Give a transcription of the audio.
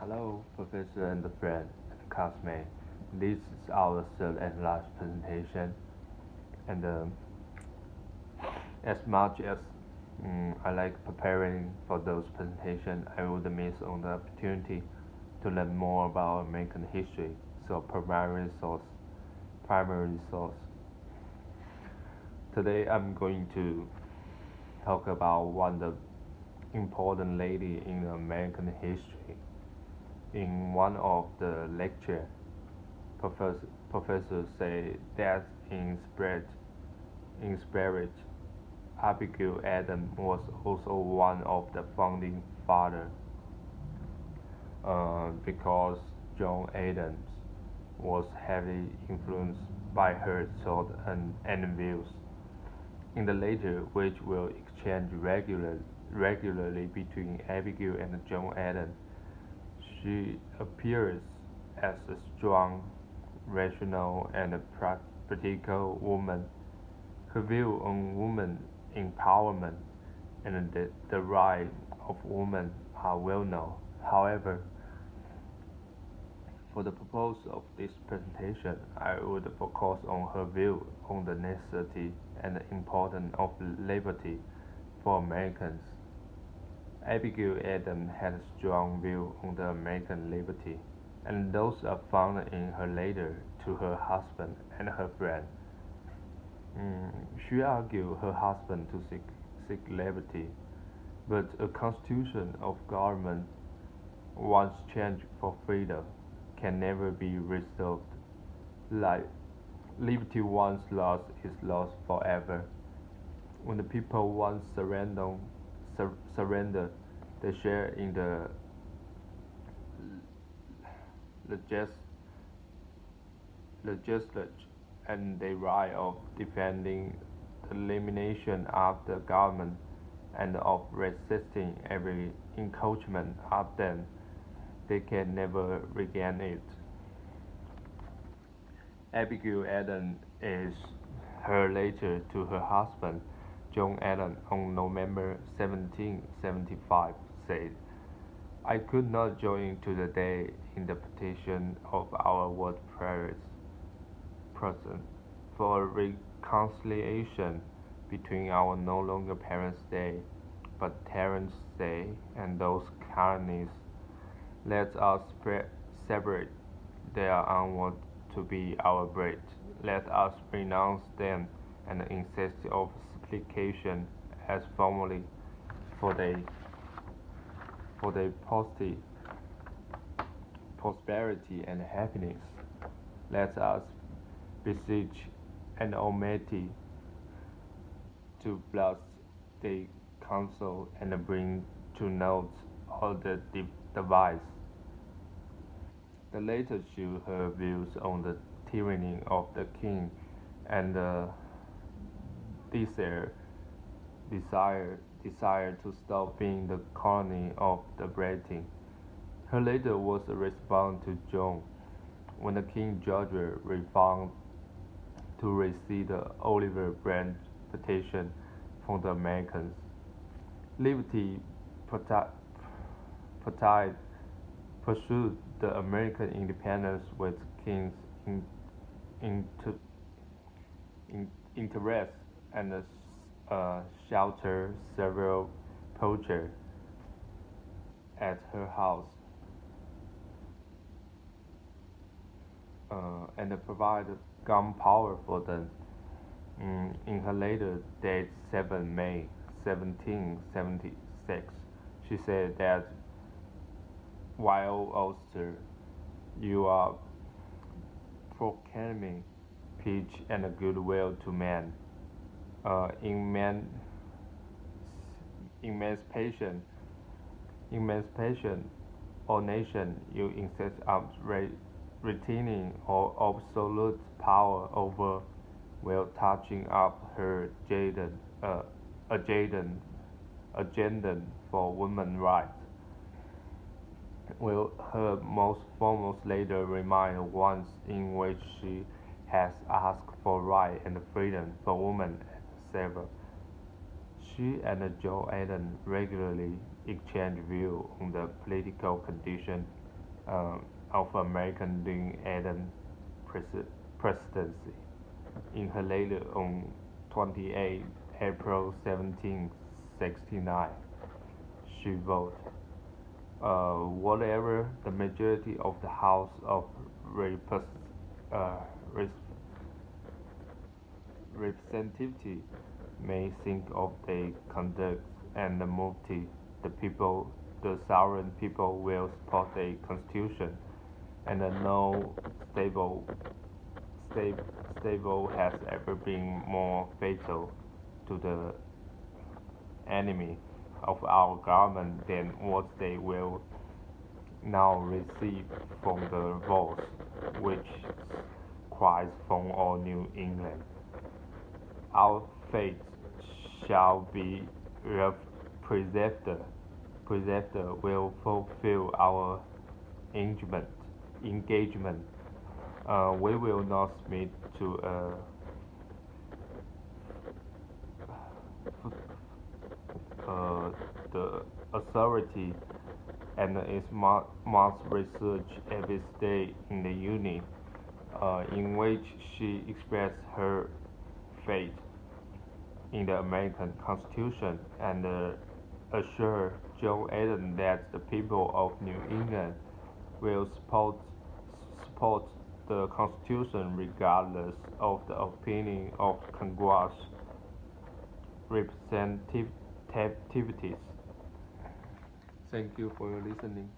Hello, Professor and friend and classmate. This is our third and last presentation, and as much as I like preparing for those presentations, I would miss on the opportunity to learn more about American history. So primary source. Today I'm going to talk about one of the important lady in American history. In one of the lecture, professor said that in spirit, Abigail Adams was also one of the founding fathers, because John Adams was heavily influenced by her thought and views. In the later, which will exchange regularly between Abigail and John Adams, she appears as a strong, rational, and practical woman. Her view on women empowerment and the rights of women are well known. However, for the purpose of this presentation, I would focus on her view on the necessity and importance of liberty for Americans. Abigail Adams had a strong view on the American liberty, and those are found in her letter to her husband and her friend. She argued her husband to seek liberty, but a constitution of government once changed for freedom can never be restored. Like liberty once lost is lost forever. When the people once surrender, they share in the legis- legislature and the right of defending the elimination of the government and of resisting every encroachment of them, they can never regain it. Abigail Adams is her letter to her husband, John Adams, on November 1775 said, I could not join to the day in the petition of our world prayers present for reconciliation between our no longer Parents' Day, but Terence Day and those colonies. Let us separate their onward to be our bread. Let us renounce them and insist of supplication as formerly for their prosperity and happiness. Let us beseech an Almighty to bless the council and bring to naught all the device. The latter show her views on the tyranny of the king and the desire, desire to stop being the colony of the Britain. Her letter was a response to John when the King George refused to receive the Oliver Brand petition from the Americans. Liberty Party pursued the American independence with King's inter, interest and sheltered several poachers at her house, and provided gunpowder for them. In her letter dated 7 May 1776, she said that while Ulster, you are proclaiming peace and goodwill to men, in emancipation, emancipation or nation, you insist on retaining or absolute power over, while touching up her agenda, agenda for women's rights. Will her most famous letter remind once in which she has asked for right and freedom for women and slavery. She and Joe Adams regularly exchange views on the political condition of American Lyndon Adams presidency. In her letter on 28 April 1769, she wrote, whatever the majority of the House of uh, Representatives may think of their conduct and the Mufti, the sovereign people will support the Constitution, and no stable, stable has ever been more fatal to the enemy of our government than what they will now receive from the voice which cries from all New England. Our faith shall be preserved, preserved will fulfill our engagement. engagement. We will not submit to uh, the authority and its must research every state in the Union, in which she expressed her faith in the American Constitution and assured John Adams that the people of New England will support the Constitution regardless of the opinion of Congress representatives. Thank you for your listening.